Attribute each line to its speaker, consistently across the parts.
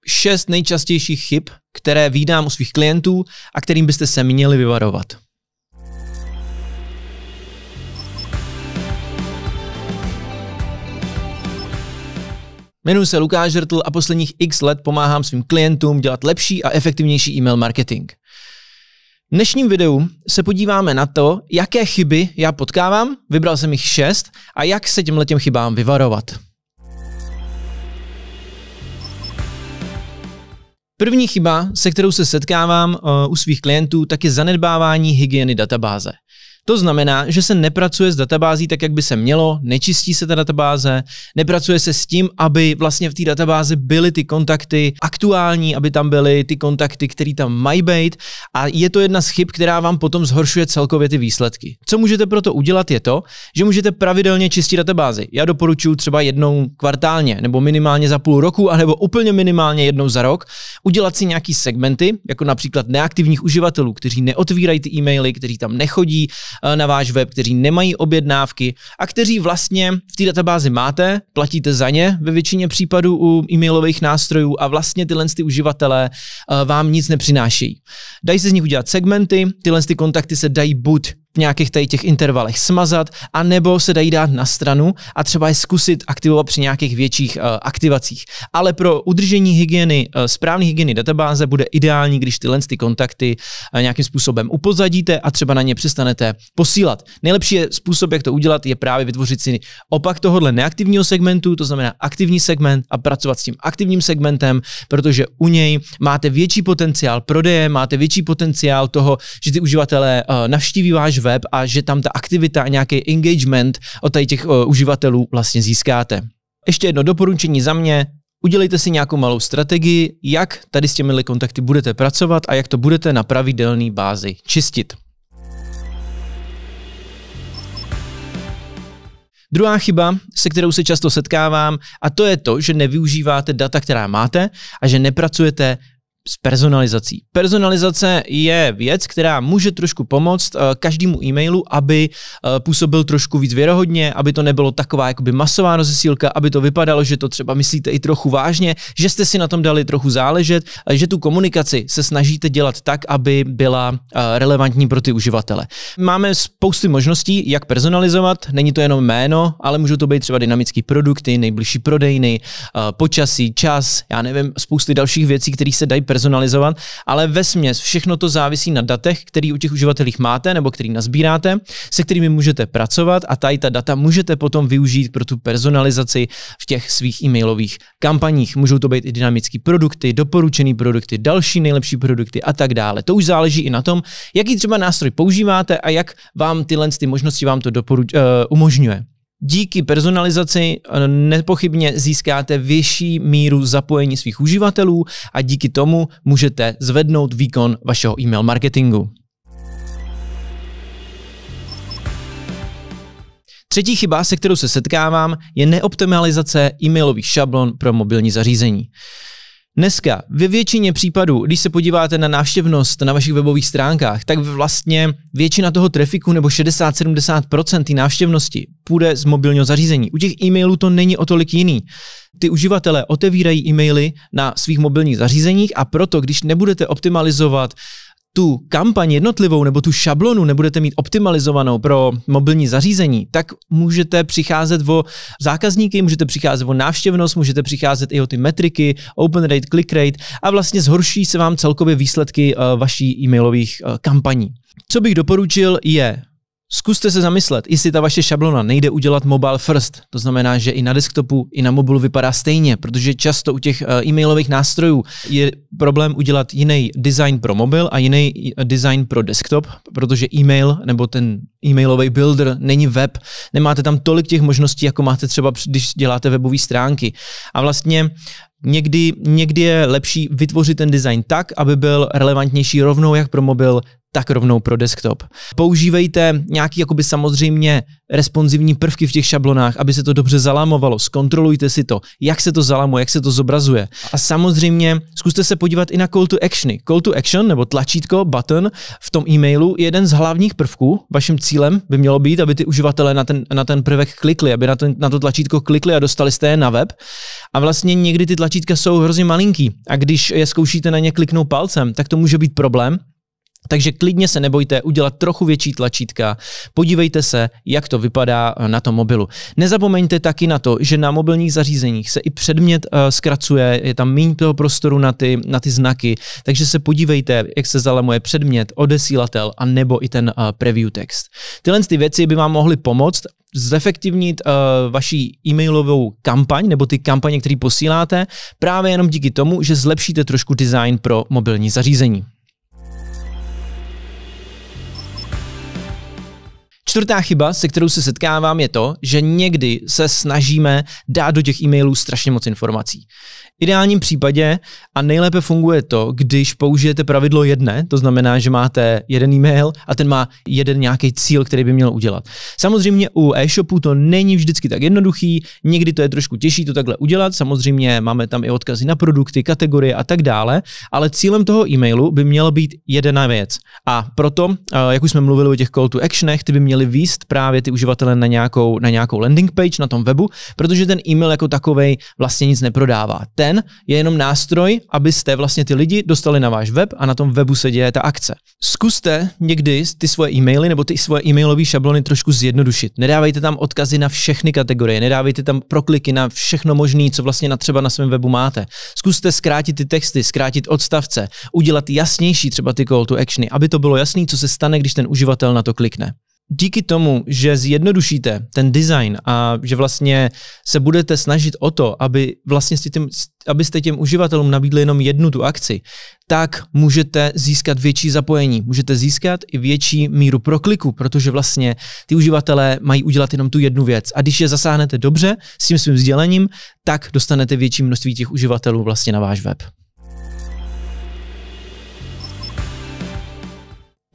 Speaker 1: 6 nejčastějších chyb, které vídám u svých klientů a kterým byste se měli vyvarovat. Jmenuji se Lukáš Žrtl a posledních x let pomáhám svým klientům dělat lepší a efektivnější e-mail marketing. V dnešním videu se podíváme na to, jaké chyby já potkávám, vybral jsem jich 6 a jak se těmhletěm chybám vyvarovat. První chyba, se kterou se setkávám u svých klientů, tak je zanedbávání hygieny databáze. To znamená, že se nepracuje s databází tak, jak by se mělo, nečistí se ta databáze, nepracuje se s tím, aby vlastně v té databázi byly ty kontakty aktuální, aby tam byly ty kontakty, které tam mají být, a je to jedna z chyb, která vám potom zhoršuje celkově ty výsledky. Co můžete proto udělat je to, že můžete pravidelně čistit databázi. Já doporučuji třeba jednou kvartálně, nebo minimálně za půl roku, anebo úplně minimálně jednou za rok, udělat si nějaký segmenty, jako například neaktivních uživatelů, kteří neotvírají ty e-maily, kteří tam nechodí na váš web, kteří nemají objednávky a kteří vlastně v té databázi máte, platíte za ně ve většině případů u e-mailových nástrojů a vlastně tyhle ty uživatelé vám nic nepřinášejí. Dají se z nich udělat segmenty, tyhle ty kontakty se dají buď v nějakých těch intervalech smazat, a nebo se dají dát na stranu a třeba je zkusit aktivovat při nějakých větších aktivacích. Ale pro udržení hygieny, správné hygieny databáze bude ideální, když tyhle ty kontakty nějakým způsobem upozadíte a třeba na ně přestanete posílat. Nejlepší způsob, jak to udělat, je právě vytvořit si opak tohohle neaktivního segmentu, to znamená aktivní segment, a pracovat s tím aktivním segmentem, protože u něj máte větší potenciál prodeje, máte větší potenciál toho, že ty uživatelé navštíví váš web a že tam ta aktivita a nějaký engagement od těch uživatelů vlastně získáte. Ještě jedno doporučení za mě, udělejte si nějakou malou strategii, jak tady s těmi kontakty budete pracovat a jak to budete na pravidelné bázi čistit. Druhá chyba, se kterou se často setkávám, a to je to, že nevyužíváte data, která máte, a že nepracujete s personalizací. Personalizace je věc, která může trošku pomoct každému e-mailu, aby působil trošku víc věrohodně, aby to nebylo taková jakoby masová rozesílka, aby to vypadalo, že to třeba myslíte i trochu vážně, že jste si na tom dali trochu záležet, že tu komunikaci se snažíte dělat tak, aby byla relevantní pro ty uživatele. Máme spousty možností, jak personalizovat, není to jenom jméno, ale můžou to být třeba dynamické produkty, nejbližší prodejny, počasí, čas, já nevím, spousty dalších věcí, které se dají personalizovat, ale vesměs všechno to závisí na datech, který u těch uživatelích máte nebo který nazbíráte, se kterými můžete pracovat, a tady ta data můžete potom využít pro tu personalizaci v těch svých e-mailových kampaních. Můžou to být i dynamické produkty, doporučené produkty, další nejlepší produkty a tak dále. To už záleží i na tom, jaký třeba nástroj používáte a jak vám tyhle možnosti vám to umožňuje. Díky personalizaci nepochybně získáte vyšší míru zapojení svých uživatelů a díky tomu můžete zvednout výkon vašeho e-mail marketingu. Třetí chyba, se kterou se setkávám, je neoptimalizace e-mailových šablon pro mobilní zařízení. Dneska ve většině případů, když se podíváte na návštěvnost na vašich webových stránkách, tak vlastně většina toho trafiku nebo 60-70% té návštěvnosti půjde z mobilního zařízení. U těch e-mailů to není o tolik jiný. Ty uživatelé otevírají e-maily na svých mobilních zařízeních, a proto, když nebudete optimalizovat tu kampaň jednotlivou nebo tu šablonu nebudete mít optimalizovanou pro mobilní zařízení, tak můžete přicházet o zákazníky, můžete přicházet o návštěvnost, můžete přicházet i o ty metriky, open rate, click rate, a vlastně zhorší se vám celkově výsledky vaší e-mailových kampaní. Co bych doporučil je, zkuste se zamyslet, jestli ta vaše šablona nejde udělat mobile first. To znamená, že i na desktopu, i na mobilu vypadá stejně, protože často u těch e-mailových nástrojů je problém udělat jiný design pro mobil a jiný design pro desktop, protože e-mail nebo ten e-mailový builder není web, nemáte tam tolik těch možností, jako máte třeba, když děláte webové stránky. A vlastně někdy je lepší vytvořit ten design tak, aby byl relevantnější rovnou jak pro mobil, tak rovnou pro desktop. Používejte nějaký jakoby samozřejmě responsivní prvky v těch šablonách, aby se to dobře zalamovalo. Zkontrolujte si to, jak se to zalamuje, jak se to zobrazuje. A samozřejmě zkuste se podívat i na call to actiony. Call to action nebo tlačítko, button v tom e-mailu je jeden z hlavních prvků. Vaším cílem by mělo být, aby ty uživatelé na ten prvek klikli, aby na to tlačítko klikli a dostali jste je na web. A vlastně někdy ty tlačítka jsou hrozně malinký a když je zkoušíte na ně kliknout palcem, tak to může být problém. Takže klidně se nebojte udělat trochu větší tlačítka, podívejte se, jak to vypadá na tom mobilu. Nezapomeňte taky na to, že na mobilních zařízeních se i předmět zkracuje, je tam méně toho prostoru na ty znaky, takže se podívejte, jak se zalamuje předmět, odesílatel a nebo i ten preview text. Tyhle ty věci by vám mohly pomoct zefektivnit vaši e-mailovou kampaň nebo ty kampaně, které posíláte, právě jenom díky tomu, že zlepšíte trošku design pro mobilní zařízení. Čtvrtá chyba, se kterou se setkávám, je to, že někdy se snažíme dát do těch e-mailů strašně moc informací. V ideálním případě a nejlépe funguje to, když použijete pravidlo jedné, to znamená, že máte jeden e-mail a ten má jeden nějaký cíl, který by měl udělat. Samozřejmě u e-shopu to není vždycky tak jednoduchý, někdy to je trošku těžší to takhle udělat, samozřejmě máme tam i odkazy na produkty, kategorie a tak dále, ale cílem toho e-mailu by měla být jedna věc. A proto, jak už jsme mluvili o těch call to actionech, ty by měly vést právě ty uživatele na nějakou landing page na tom webu, protože ten e-mail jako takovej vlastně nic neprodává. Ten je jenom nástroj, abyste vlastně ty lidi dostali na váš web a na tom webu se děje ta akce. Zkuste někdy ty svoje e-maily nebo ty svoje e-mailové šablony trošku zjednodušit. Nedávejte tam odkazy na všechny kategorie, nedávejte tam prokliky na všechno možné, co vlastně třeba na svém webu máte. Zkuste zkrátit ty texty, zkrátit odstavce, udělat jasnější třeba ty call to actiony, aby to bylo jasné, co se stane, když ten uživatel na to klikne. Díky tomu, že zjednodušíte ten design a že vlastně se budete snažit o to, abyste těm uživatelům nabídli jenom jednu tu akci, tak můžete získat větší zapojení, můžete získat i větší míru prokliku, protože vlastně ty uživatelé mají udělat jenom tu jednu věc. A když je zasáhnete dobře s tím svým sdělením, tak dostanete větší množství těch uživatelů vlastně na váš web.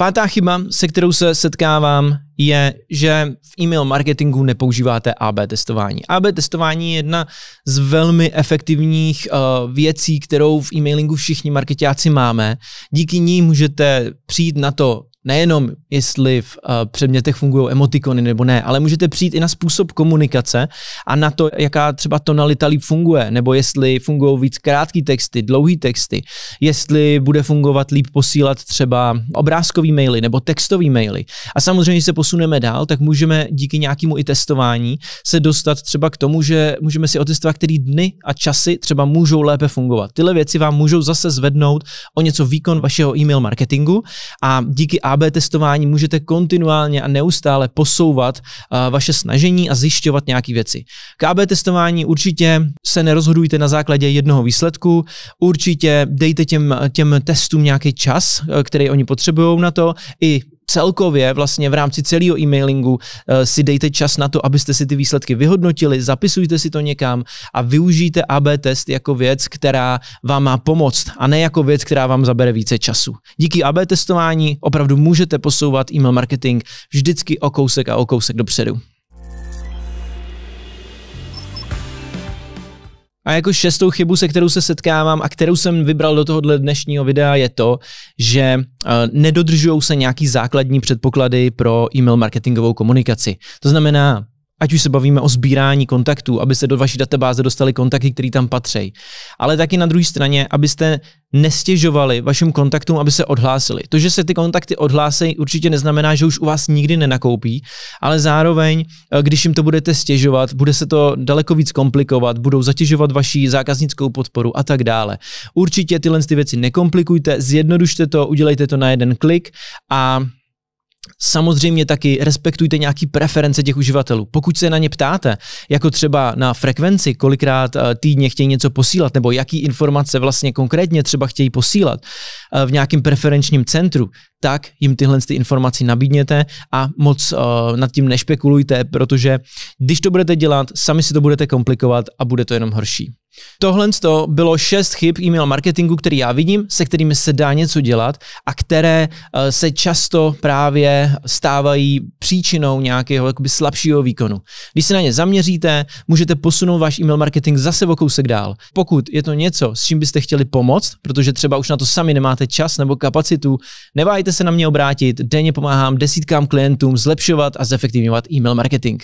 Speaker 1: Pátá chyba, se kterou se setkávám, je, že v e-mail marketingu nepoužíváte AB testování. AB testování je jedna z velmi efektivních věcí, kterou v e-mailingu všichni marketáci máme. Díky ní můžete přijít na to, nejenom jestli v předmětech fungují emotikony nebo ne, ale můžete přijít i na způsob komunikace a na to, jaká třeba tonalita líp funguje, nebo jestli fungují víc krátký texty, dlouhý texty, jestli bude fungovat líp posílat třeba obrázkový maily nebo textový maily. A samozřejmě, když se posuneme dál, tak můžeme díky nějakému i testování se dostat třeba k tomu, že můžeme si otestovat, který dny a časy třeba můžou lépe fungovat. Tyhle věci vám můžou zase zvednout o něco výkon vašeho e-mail marketingu a díky AB testování můžete kontinuálně a neustále posouvat vaše snažení a zjišťovat nějaké věci. K AB testování určitě se nerozhodujte na základě jednoho výsledku, určitě dejte těm testům nějaký čas, který oni potřebují na to, i celkově vlastně v rámci celého e-mailingu si dejte čas na to, abyste si ty výsledky vyhodnotili, zapisujte si to někam a využijte AB test jako věc, která vám má pomoct a ne jako věc, která vám zabere více času. Díky AB testování opravdu můžete posouvat e-mail marketing vždycky o kousek dopředu. A jako šestou chybu, se kterou se setkávám a kterou jsem vybral do tohohle dnešního videa, je to, že nedodržují se nějaký základní předpoklady pro e-mail marketingovou komunikaci. To znamená, ať už se bavíme o sbírání kontaktů, aby se do vaší databáze dostali kontakty, které tam patří. Ale taky na druhé straně, abyste nestěžovali vašim kontaktům, aby se odhlásili. To, že se ty kontakty odhlásí, určitě neznamená, že už u vás nikdy nenakoupí, ale zároveň, když jim to budete stěžovat, bude se to daleko víc komplikovat, budou zatěžovat vaši zákaznickou podporu a tak dále. Určitě tyhle věci nekomplikujte, zjednodušte to, udělejte to na jeden klik a samozřejmě taky respektujte nějaký preference těch uživatelů. Pokud se na ně ptáte, jako třeba na frekvenci, kolikrát týdně chtějí něco posílat, nebo jaký informace vlastně konkrétně třeba chtějí posílat v nějakém preferenčním centru, tak jim tyhle informace nabídněte a moc nad tím nešpekulujte, protože když to budete dělat, sami si to budete komplikovat a bude to jenom horší. Tohle bylo 6 chyb e-mail marketingu, který já vidím, se kterými se dá něco dělat a které se často právě stávají příčinou nějakého jakoby slabšího výkonu. Když se na ně zaměříte, můžete posunout váš e-mail marketing zase o kousek dál. Pokud je to něco, s čím byste chtěli pomoct, protože třeba už na to sami nemáte čas nebo kapacitu, neváhejte se na mě obrátit, denně pomáhám desítkám klientům zlepšovat a zefektivňovat e-mail marketing.